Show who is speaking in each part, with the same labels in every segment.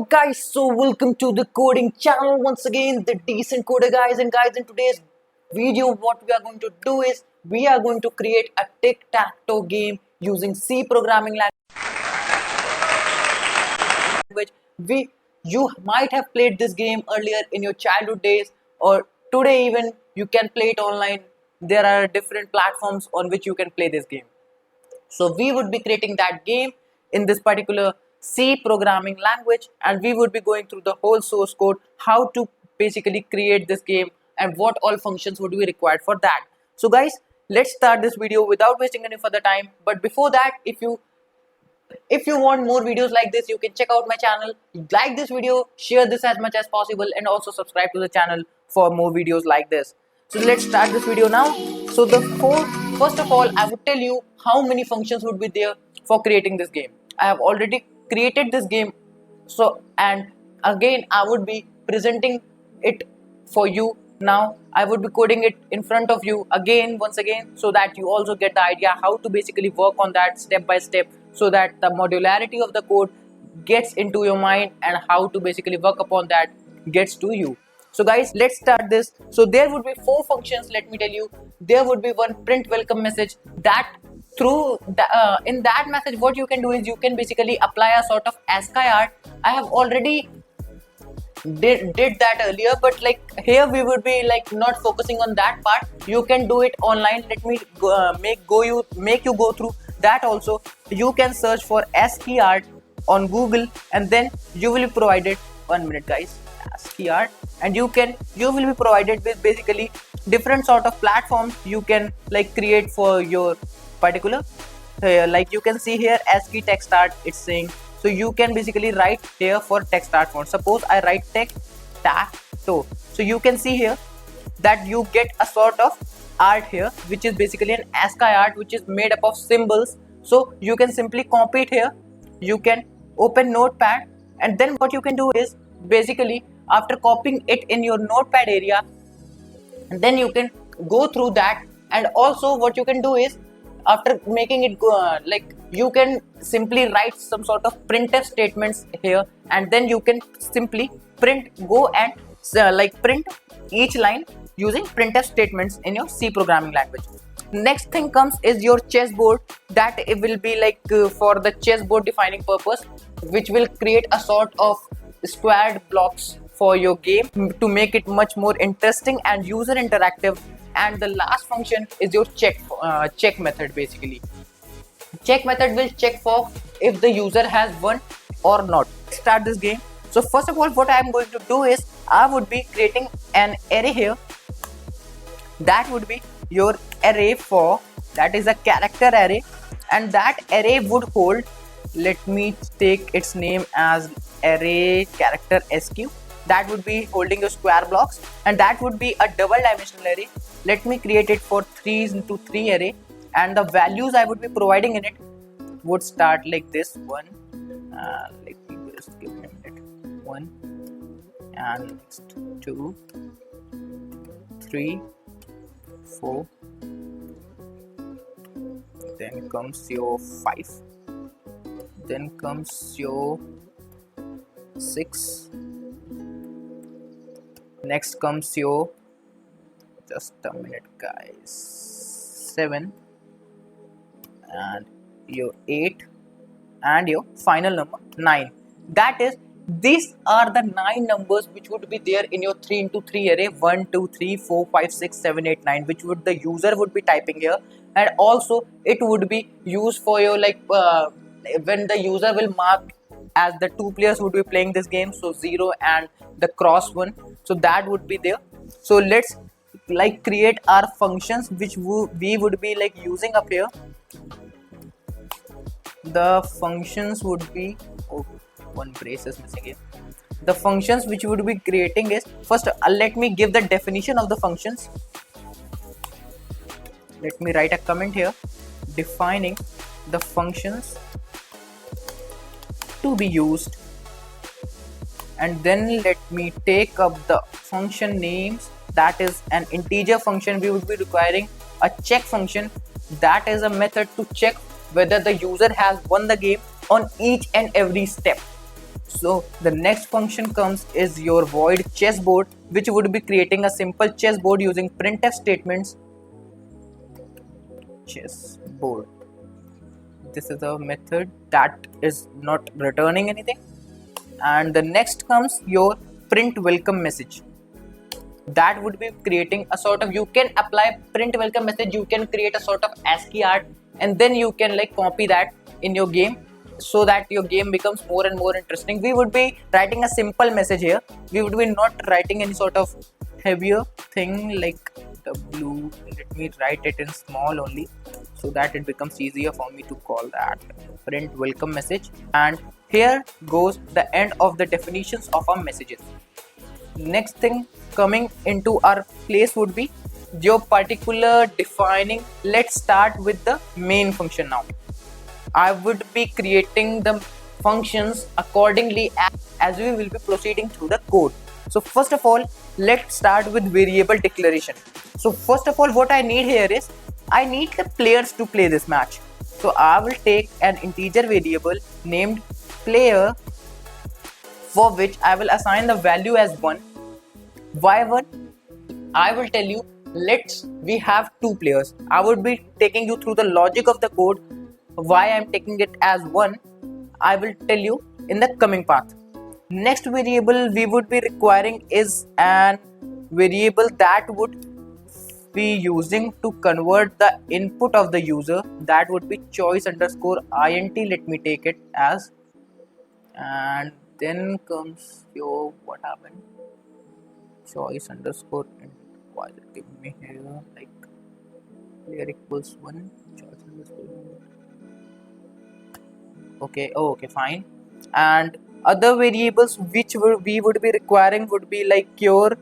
Speaker 1: Guys, so welcome to the coding channel once again, the decent coder guys. And guys, in today's video, what we are going to do is we are going to create a tic-tac-toe game using C programming language. You might have played this game earlier in your childhood days, or today even you can play it online. There are different platforms on which you can play this game. So we would be creating that game in this particular C programming language, and we would be going through the whole source code, how to basically create this game and what all functions would be required for that. So guys, let's start this video without wasting any further time. But before that, if you want more videos like this, you can check out my channel, like this video, share this as much as possible, and also subscribe to the channel for more videos like this. So let's start this video now. So first of all, I would tell you how many functions would be there for creating this game. I have already created this game, and again I would be presenting it for you now. I would be coding it in front of you once again, so that you also get the idea how to basically work on that step by step, so that the modularity of the code gets into your mind and how to basically work upon that gets to you. So guys, let's start this. So there would be 4 functions. Let me tell you, there would be one print welcome message. That in that message, what you can do is you can basically apply a sort of ASCII art. I have already did that earlier, but like here we would be like not focusing on that part. You can do it online. Let me make you go through that also. You can search for ASCII art on Google, and then you will be provided 1 minute guys, ASCII art, and you will be provided with basically different sort of platforms you can like create for your particular like you can see here ASCII text art, it's saying. So you can basically write here for text art font. Suppose I write tic-tac-toe. So you can see here that you get a sort of art here, which is basically an ASCII art, which is made up of symbols. So you can simply copy it here. You can open Notepad, and then what you can do is basically after copying it in your Notepad area, and then you can go through that. And also what you can do is after making it go like you can simply write some sort of printf statements here, and then you can simply print each line using printf statements in your C programming language. Next thing comes is your chessboard. That it will be like for the chessboard defining purpose, which will create a sort of squared blocks for your game to make it much more interesting and user interactive. And the last function is your check method. Basically, check method will check for if the user has won or not. Start this game. So first of all, what I am going to do is I would be creating an array here. That would be your array for, that is a character array, and that array would hold, let me take its name as array character sq. That would be holding your square blocks, and that would be a double dimensional array. Let me create it for 3x3 array, and the values I would be providing in it would start like this. One, let me just give me a minute. 1, and next 2, 3, 4. Then comes your 5. Then comes your 6. Next comes your, just a minute guys, 7, and your 8, and your final number 9. That is, these are the 9 numbers which would be there in your 3x3 array. 1, 2, 3, 4, 5, 6, 7, 8, 9, which would the user would be typing here. And also it would be used for your like when the user will mark as the 2 players would be playing this game, so 0 and the cross one, so that would be there. So let's like create our functions which we would be like using up here. The functions would be, oh, one brace is missing here. The functions which would be creating is, first let me give the definition of the functions. Let me write a comment here defining the functions to be used, and then let me take up the function names. That is an integer function. We would be requiring a check function. That is a method to check whether the user has won the game on each and every step. So the next function comes is your void chessboard, which would be creating a simple chessboard using printf statements. Chessboard. This is a method that is not returning anything. And the next comes your print welcome message. That would be creating a sort of, you can apply print welcome message, you can create a sort of ASCII art, and then you can like copy that in your game so that your game becomes more and more interesting. We would be writing a simple message here. We would be not writing any sort of heavier thing like W. Let me write it in small only so that it becomes easier for me to call that print welcome message. And here goes the end of the definitions of our messages. Next thing coming into our place would be your particular defining. Let's start with the main function now. I would be creating the functions accordingly as we will be proceeding through the code. So first of all, let's start with variable declaration. So first of all, what I need here is I need the players to play this match. So I will take an integer variable named player, for which I will assign the value as 1. Why 1? I will tell you. We have 2 players. I would be taking you through the logic of the code. Why I am taking it as 1, I will tell you in the coming path. Next variable we would be requiring is an variable that would be using to convert the input of the user. That would be choice underscore int. Let me take it as, and then comes your, what happened, choice underscore int. Why is it giving me here like player equals 1, choice underscore int. Okay, oh, okay, fine. And other variables which we would be requiring would be like your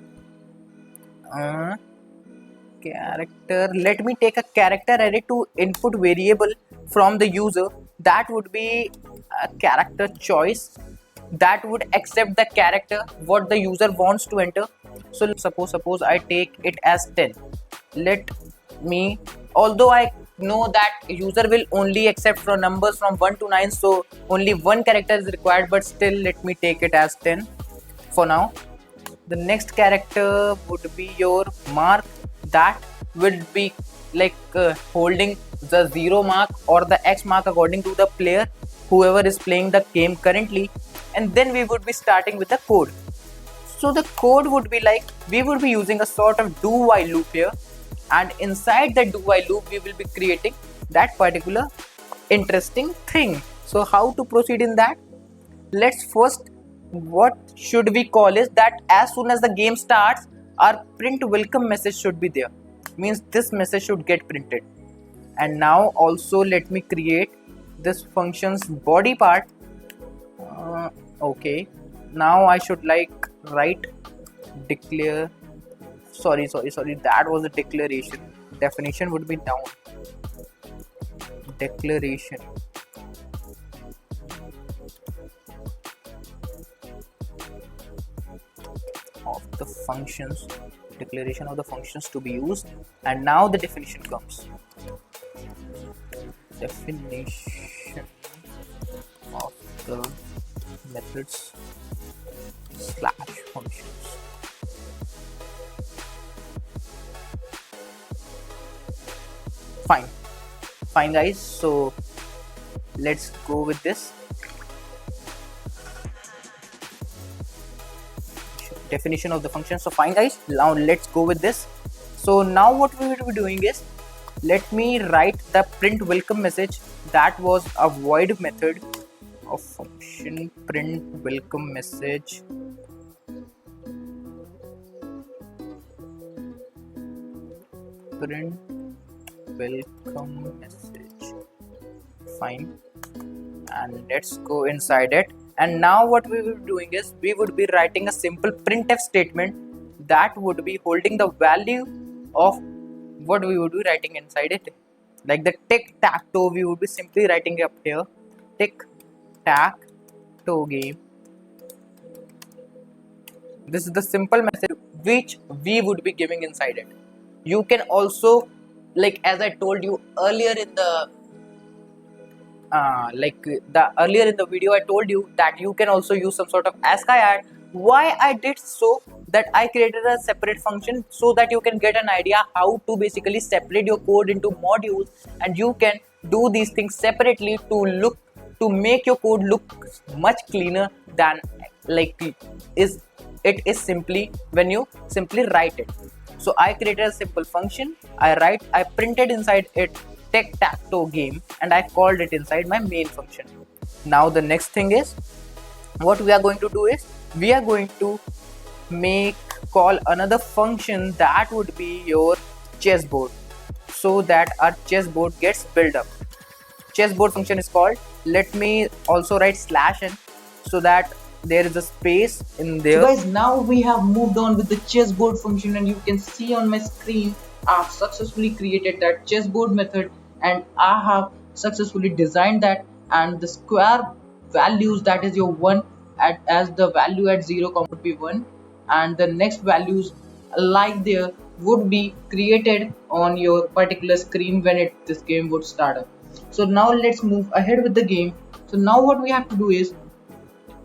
Speaker 1: character. Let me take a character array to input variable from the user. That would be a character choice that would accept the character what the user wants to enter. So suppose I take it as 10. Let me, although I know that user will only accept from numbers from 1 to 9, so only one character is required, but still let me take it as 10 for now. The next character would be your mark. That will be like holding the 0 mark or the X mark according to the player whoever is playing the game currently. And then we would be starting with the code. So the code would be like, we would be using a sort of do while loop here, and inside the do while loop we will be creating that particular interesting thing. So how to proceed in that? Let's first, what should we call is that as soon as the game starts, our print welcome message should be there. Means this message should get printed. And now also let me create this function's body part. Okay, now I should like write declare, sorry, that was a declaration. Definition would be down. Declaration of the functions, declaration of the functions to be used. And now the definition comes. Definition of the methods slash functions. Fine guys, so let's go with this. Definition of the function. So fine guys, now let's go with this. So now what we will be doing is, let me write the print welcome message. That was a void method of function print welcome message. Print welcome message. Fine, and let's go inside it. And now what we will be doing is, we would be writing a simple printf statement that would be holding the value of what we would be writing inside it. Like the tic-tac-toe, we would be simply writing up here, tic-tac-toe game. This is the simple message which we would be giving inside it. You can also, like as I told you earlier in the like the earlier in the video I told you that you can also use some sort of ASCII add. Why I did so, that I created a separate function so that you can get an idea how to basically separate your code into modules, and you can do these things separately to make your code look much cleaner than like is it is simply when you simply write it. So I created a simple function. I printed inside it tic-tac-toe game, and I called it inside my main function. Now the next thing is, what we are going to do is we are going to make call another function that would be your chessboard, so that our chessboard gets built up. Chessboard function is called, let me also write /n so that there is a space in there. So guys, now we have moved on with the chessboard function, and you can see on my screen I've successfully created that chessboard method, and I have successfully designed that, and the square values, that is your 1 as the value at 0 would be 1, and the next values like there would be created on your particular screen when this game would start up. So now let's move ahead with the game. So now what we have to do is,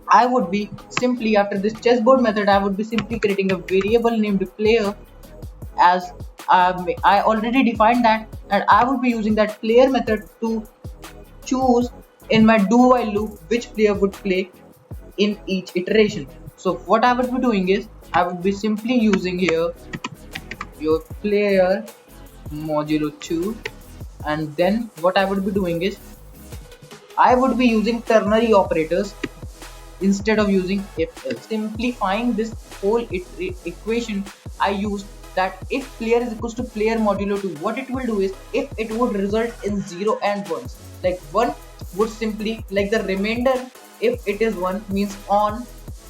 Speaker 1: I would be simply, after this chessboard method, I would be simply creating a variable named player, as I already defined that, and I would be using that player method to choose in my do while loop which player would play in each iteration. So what I would be doing is, I would be simply using here your player modulo 2, and then what I would be doing is, I would be using ternary operators instead of using if else. Simplifying this whole equation, I used that if player is equals to player modulo 2, what it will do is, if it would result in 0 and 1s, like 1 would simply, like the remainder, if it is 1 means on,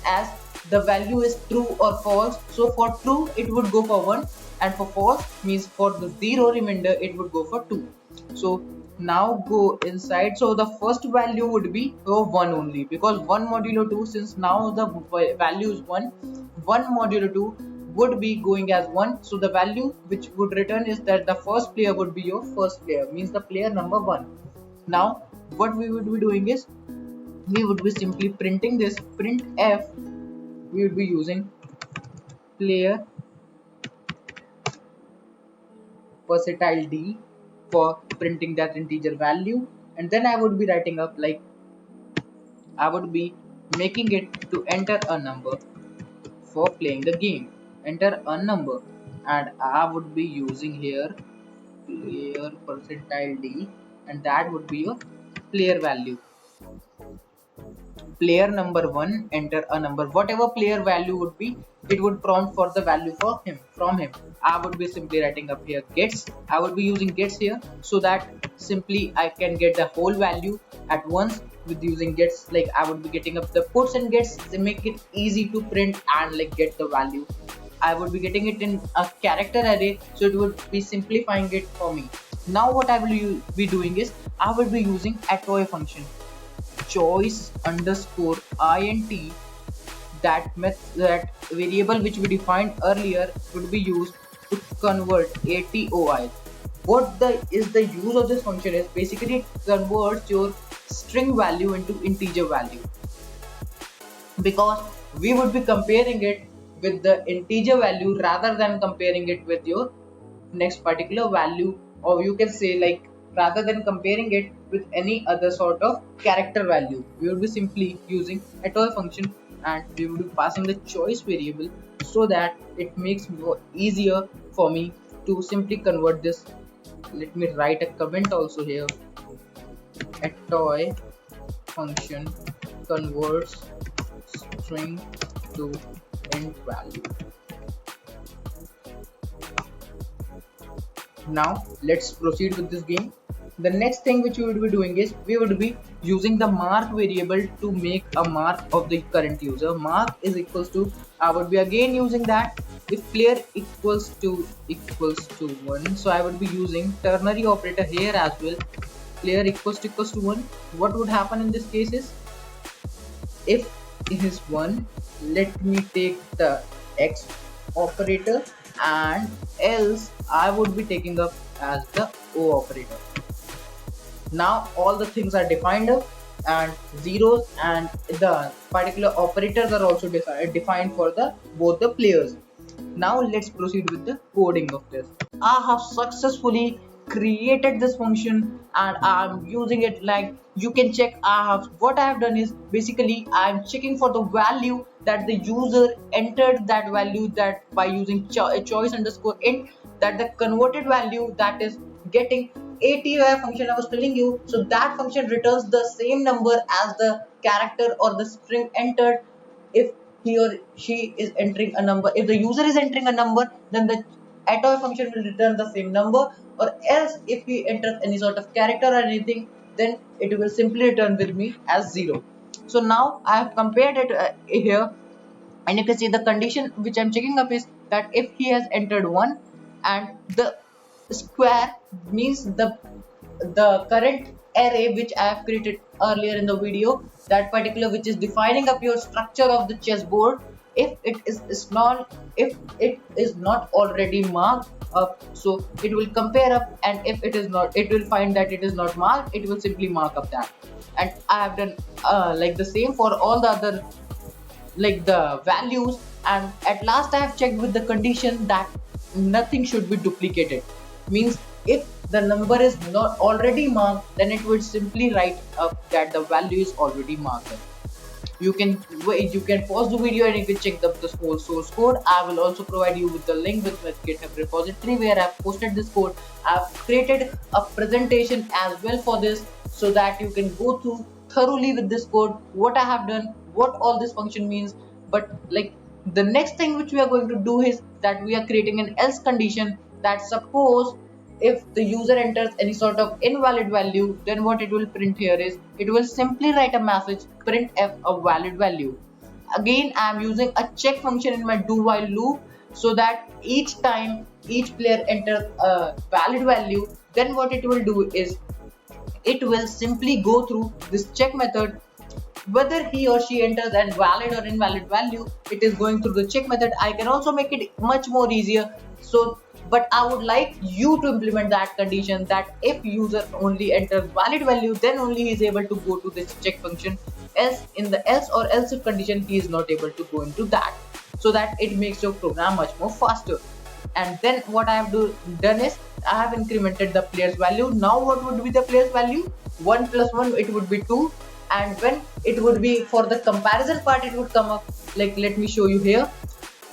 Speaker 1: as the value is true or false. So for true it would go for 1, and for false means for the 0 remainder it would go for 2. So now go inside. So the first value would be 1 only, because 1 modulo 2, since now the value is 1 modulo 2 would be going as 1. So the value which would return is that the first player would be your first player, means the player number 1. Now what we would be doing is, we would be simply printing this printf. We would be using player versatile d for printing that integer value, and then I would be writing up like, I would be making it to enter a number for playing the game. Enter a number, and I would be using here player percentile d, and that would be your player value. Player number 1, enter a number, whatever player value would be, it would prompt for the value for him from him. I would be simply writing up here gets. I would be using gets here, so that simply I can get the whole value at once with using gets. Like I would be getting up the puts and gets, they make it easy to print and like get the value. I would be getting it in a character array, so it would be simplifying it for me. Now what I will be doing is, I will be using atoy function, choice underscore int, that variable which we defined earlier would be used to convert atoi. What is the use of this function is, basically it converts your string value into integer value, because we would be comparing it with the integer value rather than comparing it with your next particular value, or you can say like, rather than comparing it with any other sort of character value. We will be simply using atoy function, and we will be passing the choice variable, so that it makes more easier for me to simply convert this. Let me write a comment also here. Atoy function converts string to int value. Now let's proceed with this game. The next thing which we would be doing is, we would be using the mark variable to make a mark of the current user. Mark is equals to, I would be again using that if player equals to 1. So I would be using ternary operator here as well. Player equals to 1. What would happen in this case is, if it is 1, let me take the x operator, and else I would be taking up as the o operator. Now all the things are defined up, and zeros and the particular operators are also defined for the both the players. Now let's proceed with the coding of this. I have successfully created this function and I'm using it. Like you can check, what I have done is basically I'm checking for the value that the user entered, that value that by using choice underscore int, that the converted value that is getting ATI function I was telling you. So that function returns the same number as the character or the string entered. If he or she is entering a number, if the user is entering a number, then the atoy function will return the same number, or else if he enters any sort of character or anything, then it will simply return with me as 0. So now I have compared it here, and you can see the condition which I'm checking up is that if he has entered 1, and the square means the current array which I have created earlier in the video, that particular which is defining up your structure of the chessboard. If it is small, if it is not already marked up, so it will compare up, and if it is not, it will find that it is not marked, it will simply mark up that. And I have done like the same for all the other like the values, and at last I have checked with the condition that nothing should be duplicated. Means if the number is not already marked, then it would simply write up that the value is already marked. You can wait, you can pause the video and you can check the whole source code. I will also provide you with the link with my GitHub repository where I've posted this code. I've created a presentation as well for this, so that you can go through thoroughly with this code, what I have done, what all this function means. But like the next thing which we are going to do is that we are creating an else condition, that suppose if the user enters any sort of invalid value, then what it will print here is it will simply write a message printf a valid value. Again, I am using a check function in my do while loop, so that each time each player enters a valid value, then what it will do is it will simply go through this check method. Whether he or she enters a valid or invalid value, it is going through the check method. I can also make it much more easier. So but I would like you to implement that condition, that if user only enters valid value, then only he is able to go to this check function. Else in the else or else if condition, he is not able to go into that, so that it makes your program much more faster. And then what I have done is I have incremented the player's value. Now what would be the player's value? 1 plus 1, it would be 2. And when it would be for the comparison part, it would come up like, let me show you here.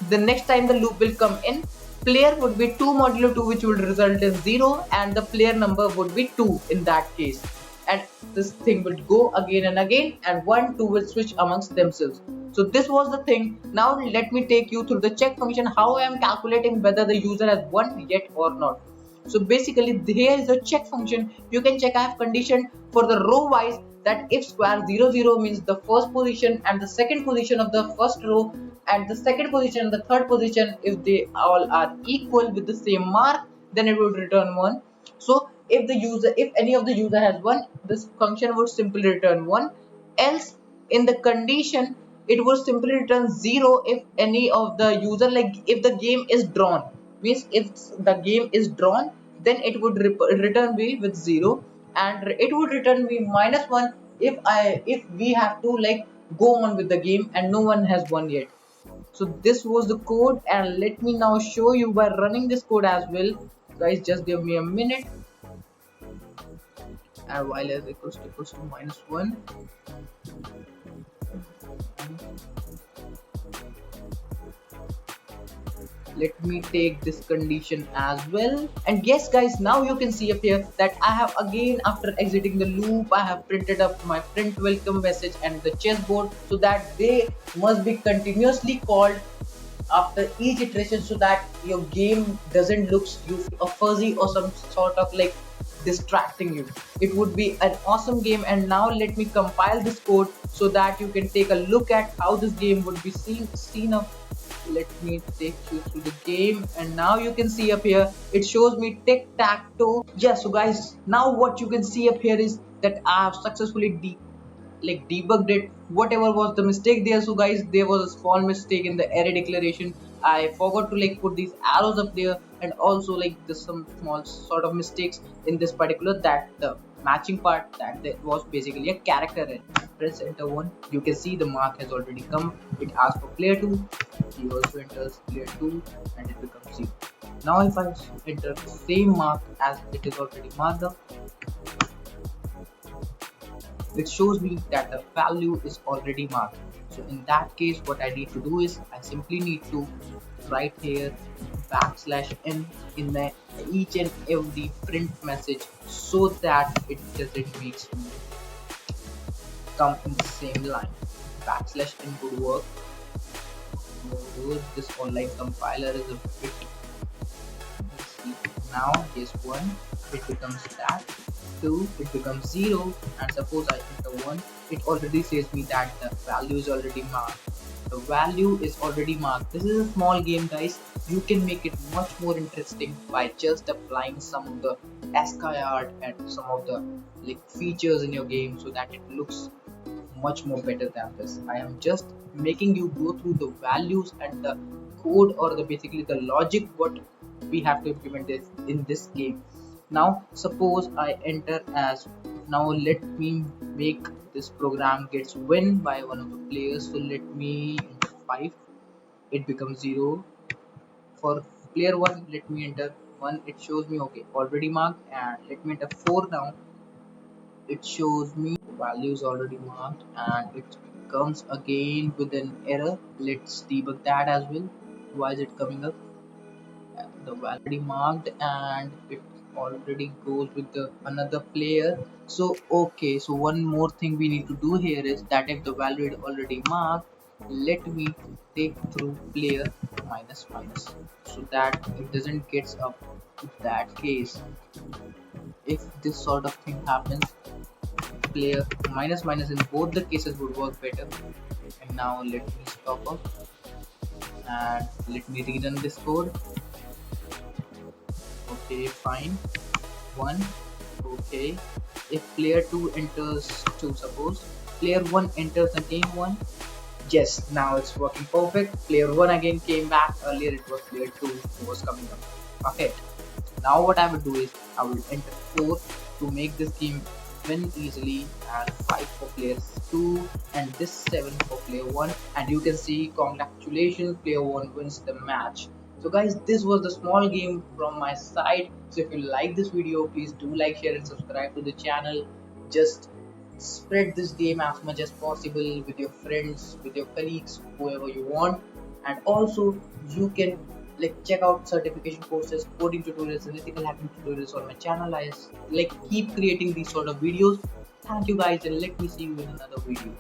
Speaker 1: The next time the loop will come in, player would be 2 modulo 2, which would result in 0, and the player number would be 2 in that case. And this thing would go again and again, and 1 2 will switch amongst themselves. So this was the thing. Now let me take you through the check function, how I am calculating whether the user has won yet or not. So basically here is the check function. You can check, I have conditioned for the row wise that if square 0 0 means the first position and the second position of the first row, and the second position and the third position, if they all are equal with the same mark, then it would return 1. So if any of the user has 1, this function would simply return 1. Else in the condition, it would simply return 0 if any of the user, like if the game is drawn. Means if the game is drawn, then it would return b with 0, and it would return b minus 1 if we have to like go on with the game and no one has won yet. So this was the code, and let me now show you by running this code as well. Guys, just give me a minute. And while s equals to minus 1, let me take this condition as well. And yes guys, now you can see up here that I have again, after exiting the loop, I have printed up my print welcome message and the chessboard, so that they must be continuously called after each iteration, so that your game doesn't look fuzzy or some sort of like distracting you. It would be an awesome game. And now let me compile this code so that you can take a look at how this game would be seen up. Let me take you through the game, and now you can see up here it shows me tic-tac-toe. Yeah, so guys, now what you can see up here is that I have successfully debugged it, whatever was the mistake there. So guys, there was a small mistake in the array declaration. I forgot to like put these arrows up there, and also like there's some small sort of mistakes in this particular, that the
Speaker 2: matching part, that there was basically a character in. Press enter 1, you can see the mark has already come. It asks for player 2, he also enters player 2 and it becomes 0. Now if I enter the same mark as it is already marked up, it shows me that the value is already marked. So in that case, what I need to do is I simply need to write here \n in the each and every print message so that it doesn't makes me come in the same line. \n would work. This online compiler is a bit. Let's see. Now here's 1, it becomes that. 2, it becomes 0, and suppose I enter 1, it already says me that the value is already marked. The value is already marked. This is a small game, guys. You can make it much more interesting by just applying some of the ASCII art and some of the features in your game so that it looks much more better than this. I am just making you go through the values and the code, or the basically the logic what we have to implement this in this game. Now suppose I enter as, now let me make this program gets win by one of the players. So let me enter 5, it becomes 0. For player 1, let me enter 1, it shows me okay already marked, and let me enter 4 now, it shows me values already marked, and it comes again with an error. Let's debug that as well. Why is it coming up? The value marked, and it already goes with the another player. So okay, so one more thing we need to do here is that if the value is already marked, let me take through player minus minus so that it doesn't get up. In that case, if this sort of thing happens, player minus minus in both the cases would work better. And now let me stop up and let me rerun this code. Okay, fine. 1, okay. If player 2 enters 2, suppose player 1 enters again 1, yes, now it's working perfect. Player 1 again came back. Earlier it was player 2 who was coming up. Okay, now what I will do is I will enter 4 to make this game win easily, and 5 for player 2, and this 7 for player 1, and you can see congratulations, player 1 wins the match. So guys, this was the small game from my side. So if you like this video, please do like, share and subscribe to the channel. Just spread this game as much as possible with your friends, with your colleagues, whoever you want. And also you can check out certification courses, coding tutorials and ethical hacking tutorials on my channel. I keep creating these sort of videos. Thank you guys, and let me see you in another video.